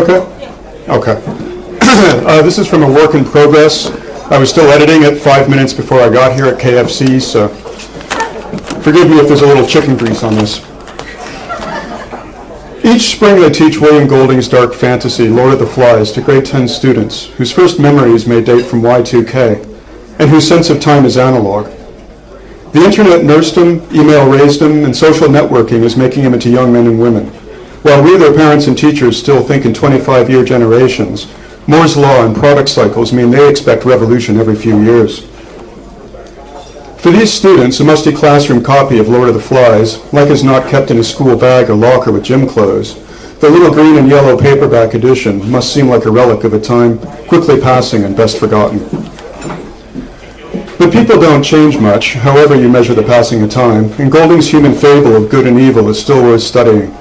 Okay? Okay. This is from a work in progress. I was still editing it 5 minutes before I got here at KFC, so forgive me if there's a little chicken grease on this. Each spring I teach William Golding's dark fantasy, Lord of the Flies, to grade 10 students whose first memories may date from Y2K and whose sense of time is analog. The internet nursed them, email raised them, and social networking is making them into young men and women. While we, their parents and teachers, still think in 25-year generations, Moore's Law and product cycles mean they expect revolution every few years. For these students, a musty classroom copy of Lord of the Flies, like as not kept in a school bag or locker with gym clothes, the little green and yellow paperback edition must seem like a relic of a time quickly passing and best forgotten. But people don't change much, however you measure the passing of time, and Golding's human fable of good and evil is still worth studying.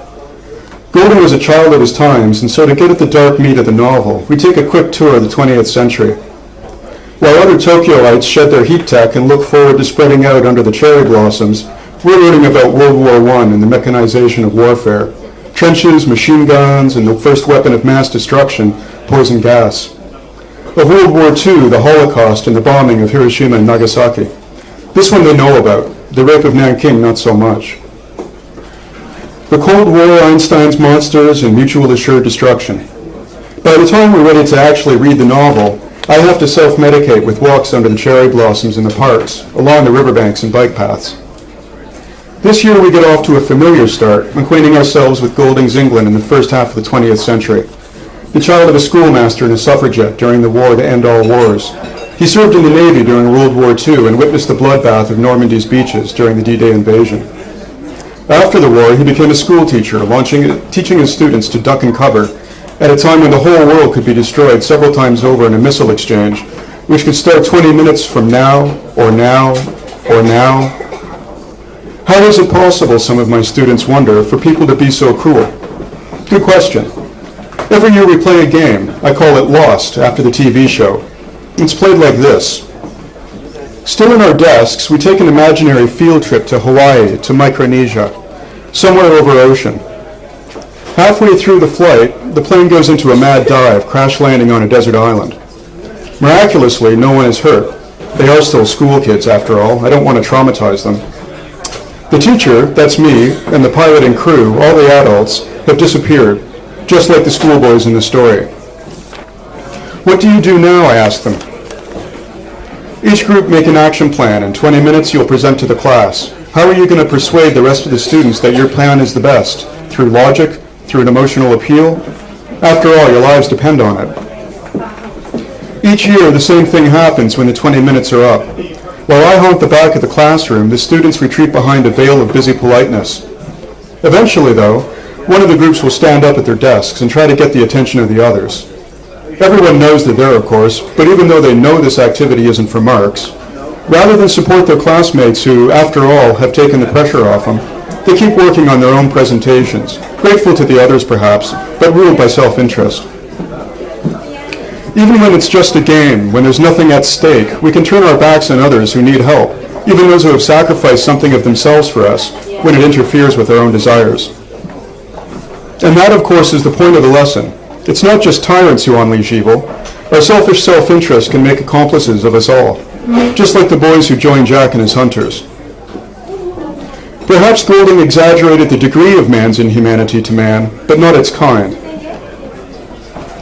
Golding was a child of his times, and so to get at the dark meat of the novel, we take a quick tour of the 20th century. While other Tokyoites shed their heat tech and look forward to spreading out under the cherry blossoms, we're learning about World War I and the mechanization of warfare, trenches, machine guns, and the first weapon of mass destruction, poison gas. Of World War II, the Holocaust and the bombing of Hiroshima and Nagasaki. This one they know about, the rape of Nanking not so much. The Cold War, Einstein's monsters, and mutual assured destruction. By the time we're ready to actually read the novel, I have to self-medicate with walks under the cherry blossoms in the parks, along the riverbanks and bike paths. This year we get off to a familiar start, acquainting ourselves with Golding's England in the first half of the 20th century. The child of a schoolmaster and a suffragette during the war to end all wars, he served in the Navy during World War II and witnessed the bloodbath of Normandy's beaches during the D-Day invasion. After the war, he became a school teacher, teaching his students to duck and cover at a time when the whole world could be destroyed several times over in a missile exchange, which could start 20 minutes from now, or now, or now. How is it possible, some of my students wonder, for people to be so cruel? Good question. Every year we play a game. I call it Lost, after the TV show. It's played like this. Still in our desks, we take an imaginary field trip to Hawaii, to Micronesia, somewhere over ocean. Halfway through the flight, the plane goes into a mad dive, crash landing on a desert island. Miraculously, no one is hurt. They are still school kids, after all. I don't want to traumatize them. The teacher, that's me, and the pilot and crew, all the adults, have disappeared, just like the schoolboys in the story. What do you do now, I ask them. Each group make an action plan. In 20 minutes you'll present to the class. How are you going to persuade the rest of the students that your plan is the best? Through logic? Through an emotional appeal? After all, your lives depend on it. Each year the same thing happens when the 20 minutes are up. While I haunt the back of the classroom, the students retreat behind a veil of busy politeness. Eventually, though, one of the groups will stand up at their desks and try to get the attention of the others. Everyone knows they're there, of course, but even though they know this activity isn't for marks, rather than support their classmates who, after all, have taken the pressure off them, they keep working on their own presentations, grateful to the others perhaps, but ruled by self-interest. Even when it's just a game, when there's nothing at stake, we can turn our backs on others who need help, even those who have sacrificed something of themselves for us, when it interferes with our own desires. And that, of course, is the point of the lesson. It's not just tyrants who unleash evil. Our selfish self-interest can make accomplices of us all, just like the boys who joined Jack and his hunters. Perhaps Golding exaggerated the degree of man's inhumanity to man, but not its kind.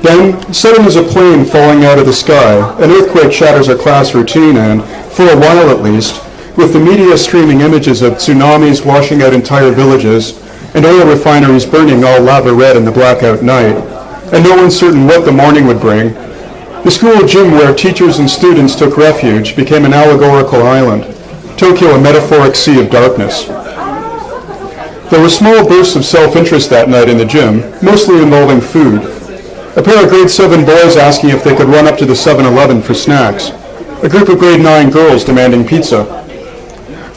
Then, sudden as a plane falling out of the sky, an earthquake shatters our class routine and, for a while at least, with the media streaming images of tsunamis washing out entire villages and oil refineries burning all lava red in the blackout night, and no one certain what the morning would bring, the school gym where teachers and students took refuge became an allegorical island, Tokyo a metaphoric sea of darkness. There were small bursts of self-interest that night in the gym, mostly involving food. A pair of grade 7 boys asking if they could run up to the 7-Eleven for snacks. A group of grade 9 girls demanding pizza.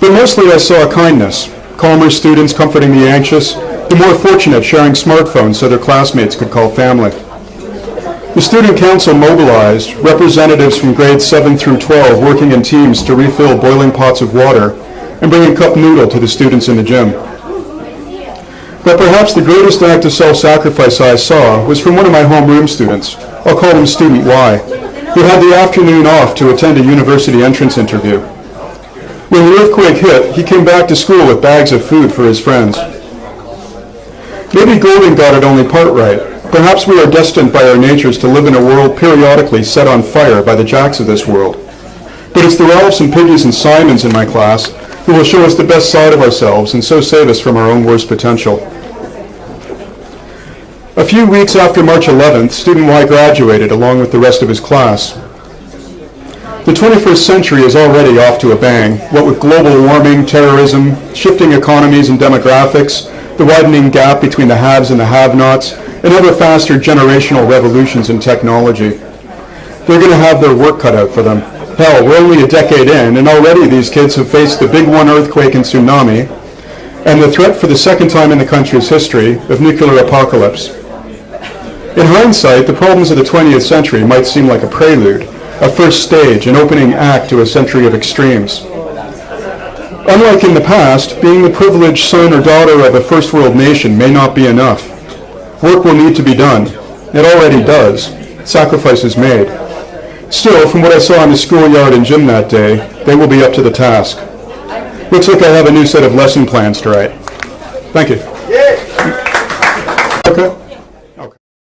But mostly I saw kindness, calmer students comforting the anxious, the more fortunate sharing smartphones so their classmates could call family. The student council mobilized, representatives from grades 7 through 12 working in teams to refill boiling pots of water and bring a cup noodle to the students in the gym. But perhaps the greatest act of self-sacrifice I saw was from one of my homeroom students. I'll call him Student Y, who had the afternoon off to attend a university entrance interview. When the earthquake hit, he came back to school with bags of food for his friends. Maybe Golding got it only part right. Perhaps we are destined by our natures to live in a world periodically set on fire by the jacks of this world. But it's the Ralphs and Piggies and Simons in my class who will show us the best side of ourselves and so save us from our own worst potential. A few weeks after March 11th, Student Y graduated along with the rest of his class. The 21st century is already off to a bang, what with global warming, terrorism, shifting economies and demographics, the widening gap between the haves and the have-nots, and ever faster generational revolutions in technology. They're going to have their work cut out for them. Hell, we're only a decade in, and already these kids have faced the Big One earthquake and tsunami, and the threat for the second time in the country's history of nuclear apocalypse. In hindsight, the problems of the 20th century might seem like a prelude, a first stage, an opening act to a century of extremes. Unlike in the past, being the privileged son or daughter of a first world nation may not be enough. Work will need to be done. It already does. Sacrifices made. Still, from what I saw in the schoolyard and gym that day, they will be up to the task. Looks like I have a new set of lesson plans to write. Thank you.